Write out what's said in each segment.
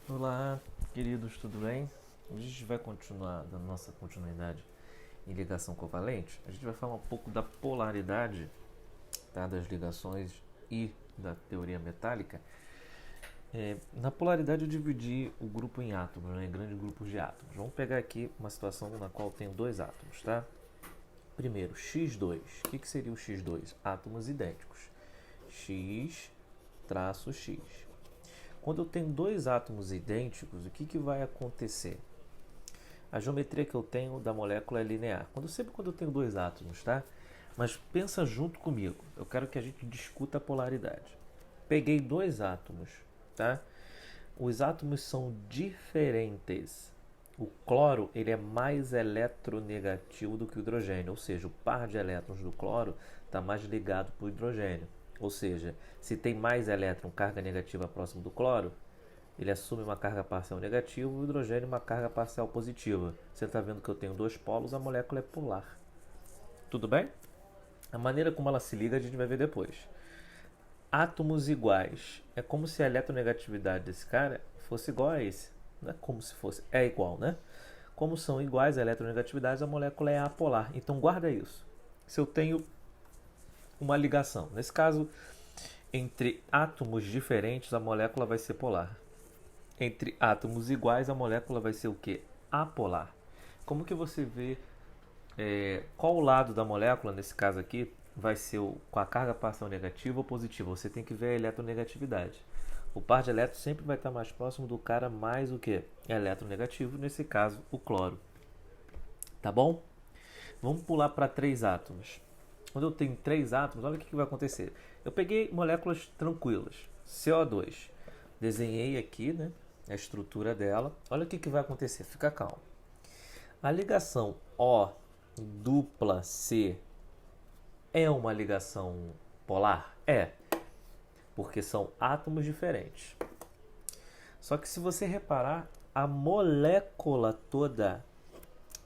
Olá, queridos, tudo bem? Hoje a gente vai continuar dando nossa continuidade em ligação covalente. A gente vai falar um pouco da polaridade, tá, das ligações e da teoria metálica. Na polaridade eu dividi o grupo em átomos, né, em grandes grupos de átomos. Vamos pegar aqui uma situação na qual tem dois átomos, tá? Primeiro, X2. O que seria o X2? Átomos idênticos. X traço X. Quando eu tenho dois átomos idênticos, o que vai acontecer? A geometria que eu tenho da molécula é linear. Sempre quando eu tenho dois átomos, tá? Mas pensa junto comigo. Eu quero que a gente discuta a polaridade. Peguei dois átomos, tá? Os átomos são diferentes. O cloro ele é mais eletronegativo do que o hidrogênio, ou seja, o par de elétrons do cloro está mais ligado para o hidrogênio. Ou seja, se tem mais elétron, carga negativa próximo do cloro, ele assume uma carga parcial negativa e o hidrogênio uma carga parcial positiva. Você está vendo que eu tenho dois polos, a molécula é polar. Tudo bem? A maneira como ela se liga a gente vai ver depois. Átomos iguais. É como se a eletronegatividade desse cara fosse igual a esse. Não é como se fosse, é igual, né? Como são iguais a eletronegatividades, a molécula é apolar. Então guarda isso. Se eu tenho uma ligação, nesse caso, entre átomos diferentes, a molécula vai ser polar. Entre átomos iguais, a molécula vai ser o que? Apolar. Como que você vê qual o lado da molécula, nesse caso aqui, vai ser com a carga parcial negativa ou positiva? Você tem que ver a eletronegatividade. O par de elétrons sempre vai estar mais próximo do cara mais o que? Eletronegativo, nesse caso, o cloro. Tá bom? Vamos pular para três átomos. Quando eu tenho três átomos, olha o que vai acontecer. Eu peguei moléculas tranquilas, CO2. Desenhei aqui, né, a estrutura dela. Olha o que vai acontecer, fica calmo. A ligação O dupla C é uma ligação polar? É, porque são átomos diferentes. Só que se você reparar, a molécula toda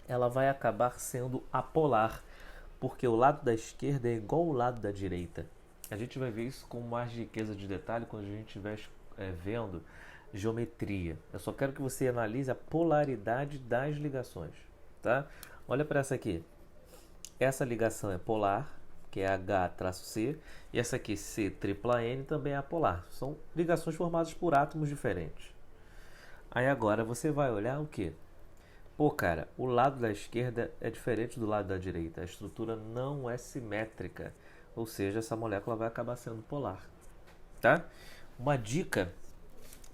ela vai acabar sendo apolar, porque o lado da esquerda é igual ao lado da direita. A gente vai ver isso com mais riqueza de detalhe quando a gente estiver vendo geometria. Eu só quero que você analise a polaridade das ligações, tá? Olha para essa aqui. Essa ligação é polar, que é H-C, e essa aqui C-N também é apolar. São ligações formadas por átomos diferentes. Aí agora você vai olhar o que? Pô, cara, o lado da esquerda é diferente do lado da direita. A estrutura não é simétrica. Ou seja, essa molécula vai acabar sendo polar. Tá? Uma dica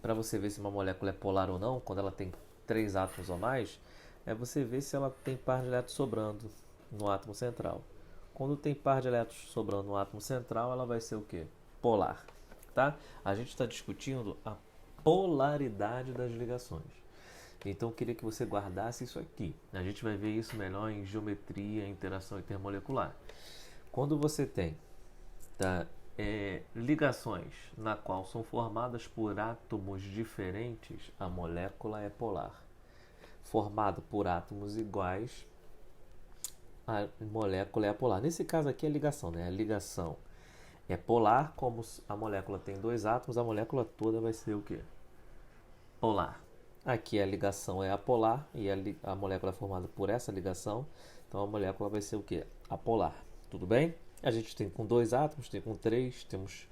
para você ver se uma molécula é polar ou não, quando ela tem três átomos ou mais, é você ver se ela tem par de elétrons sobrando no átomo central. Quando tem par de elétrons sobrando no átomo central, ela vai ser o quê? Polar. Tá? A gente está discutindo a polaridade das ligações. Então eu queria que você guardasse isso aqui. A gente vai ver isso melhor em geometria, interação intermolecular. Quando você tem, tá, ligações na qual são formadas por átomos diferentes, a molécula é polar. Formada por átomos iguais, a molécula é apolar. Nesse caso aqui é a ligação, né? A ligação é polar, como a molécula tem dois átomos, a molécula toda vai ser o quê? Polar. Aqui a ligação é apolar e a molécula é formada por essa ligação, então a molécula vai ser o quê? Apolar. Tudo bem? A gente tem com dois átomos, tem com três, temos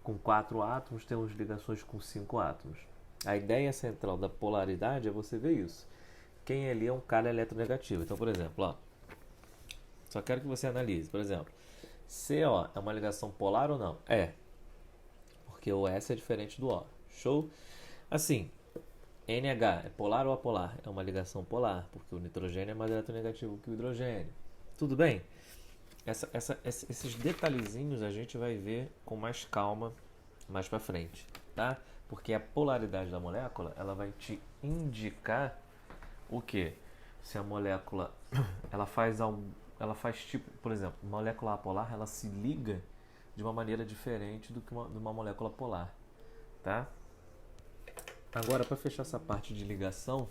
com quatro átomos, temos ligações com cinco átomos. A ideia central da polaridade é você ver isso. Quem ali é um cara eletronegativo. Então, por exemplo, ó, só quero que você analise. Por exemplo, CO é uma ligação polar ou não? É, porque o S é diferente do O. Show? Assim, NH é polar ou apolar? É uma ligação polar, porque o nitrogênio é mais eletronegativo que o hidrogênio. Tudo bem? Esses detalhezinhos a gente vai ver com mais calma mais para frente, tá? Porque a polaridade da molécula ela vai te indicar o que? Se a molécula ela faz tipo, por exemplo, molécula apolar ela se liga de uma maneira diferente do que uma molécula polar, tá? Agora, para fechar essa parte de ligação,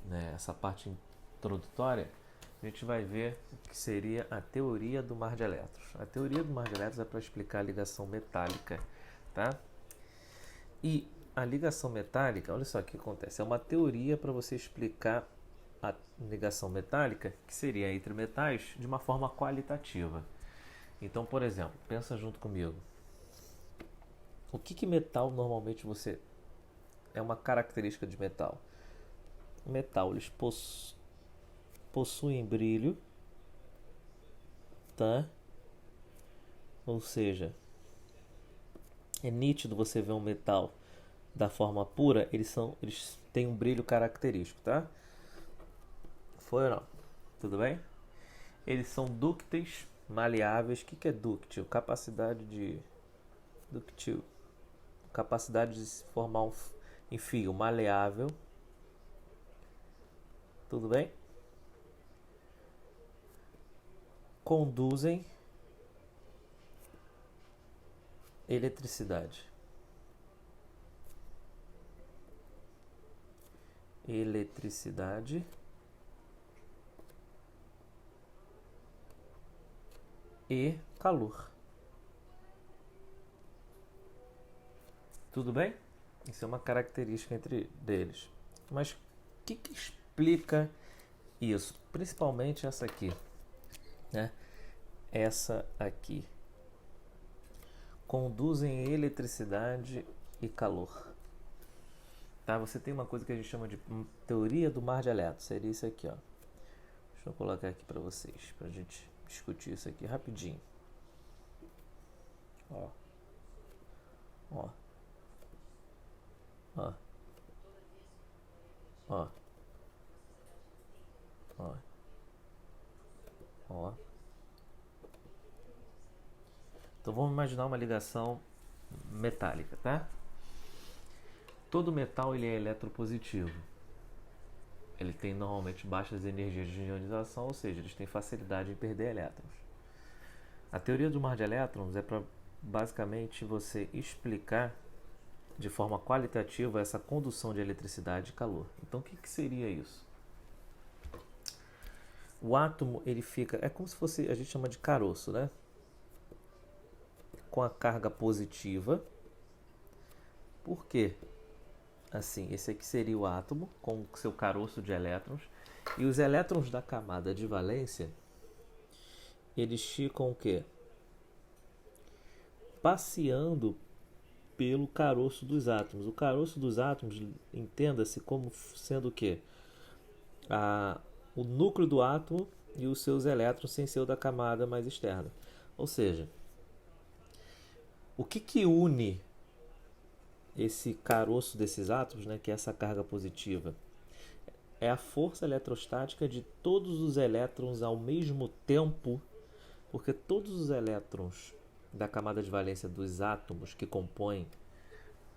né, essa parte introdutória, a gente vai ver o que seria a teoria do mar de elétrons. A teoria do mar de elétrons é para explicar a ligação metálica, tá? E a ligação metálica, olha só o que acontece, é uma teoria para você explicar a ligação metálica, que seria entre metais, de uma forma qualitativa. Então, por exemplo, pensa junto comigo. O que metal normalmente você... É uma característica de metal. O metal, eles possuem brilho, tá? Ou seja, é nítido você ver um metal da forma pura, eles têm um brilho característico, tá? Foi ou não? Tudo bem? Eles são dúcteis, maleáveis. O que é dúctil? Dúctil. Capacidade de se formar um fio maleável. Tudo bem? Conduzem eletricidade. Eletricidade e calor. Tudo bem? Isso é uma característica entre deles. Mas o que explica isso? Principalmente essa aqui, né? Essa aqui. Conduzem eletricidade e calor. Tá? Você tem uma coisa que a gente chama de teoria do mar de elétrons. Seria isso aqui, ó. Deixa eu colocar aqui para vocês, pra gente discutir isso aqui rapidinho. Ó. Ó. Ó. Ó. Ó. Ó. Então vamos imaginar uma ligação metálica, tá? Todo metal ele é eletropositivo. Ele tem normalmente baixas energias de ionização, ou seja, eles têm facilidade em perder elétrons. A teoria do mar de elétrons é para basicamente você explicar de forma qualitativa essa condução de eletricidade e calor. Então o que seria isso? O átomo ele fica, é como se fosse, a gente chama de caroço, né? Com a carga positiva. Por quê? Assim, esse aqui seria o átomo com o seu caroço de elétrons, e os elétrons da camada de valência eles ficam o quê? Passeando pelo caroço dos átomos. O caroço dos átomos, entenda-se como sendo o quê? O núcleo do átomo e os seus elétrons sem ser o da camada mais externa. Ou seja, o que une esse caroço desses átomos, né, que é essa carga positiva? É a força eletrostática de todos os elétrons ao mesmo tempo, porque todos os elétrons da camada de valência dos átomos que compõem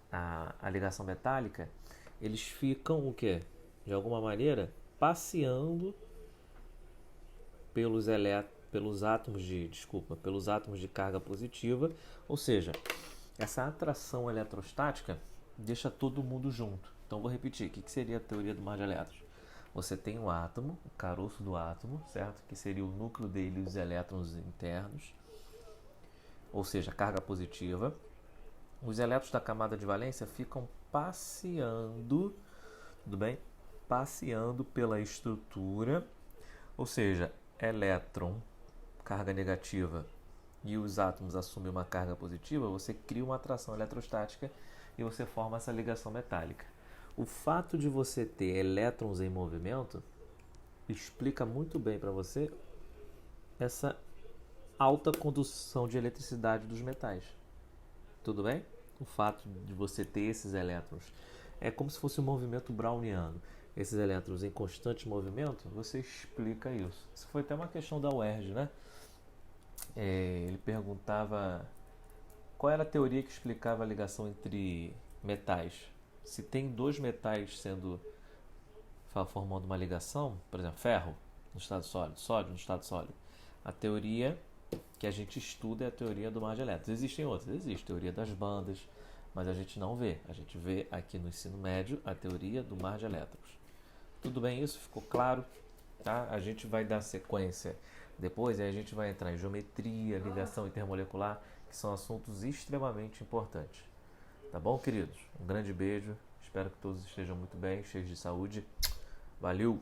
a ligação metálica, eles ficam o quê? De alguma maneira, passeando pelos átomos de carga positiva, ou seja, essa atração eletrostática deixa todo mundo junto. Então vou repetir, o que seria a teoria do mar de elétrons? Você tem um átomo, o caroço do átomo, certo? Que seria o núcleo dele e os elétrons internos, ou seja, carga positiva. Os elétrons da camada de valência ficam passeando, tudo bem? Passeando pela estrutura, ou seja, elétron, carga negativa, e os átomos assumem uma carga positiva, você cria uma atração eletrostática e você forma essa ligação metálica. O fato de você ter elétrons em movimento explica muito bem para você essa alta condução de eletricidade dos metais. Tudo bem? O fato de você ter esses elétrons é como se fosse um movimento browniano. Esses elétrons em constante movimento, você explica isso. Isso foi até uma questão da UERJ, né? Ele perguntava qual era a teoria que explicava a ligação entre metais. Se tem dois metais formando uma ligação, por exemplo, ferro no estado sólido, sódio no estado sólido, a teoria que a gente estuda é a teoria do mar de elétrons. Existem outras, existe a teoria das bandas, mas a gente não vê. A gente vê aqui no ensino médio a teoria do mar de elétrons. Tudo bem isso? Ficou claro? Tá? A gente vai dar sequência depois, aí a gente vai entrar em geometria, ligação intermolecular, que são assuntos extremamente importantes. Tá bom, queridos? Um grande beijo. Espero que todos estejam muito bem, cheios de saúde. Valeu!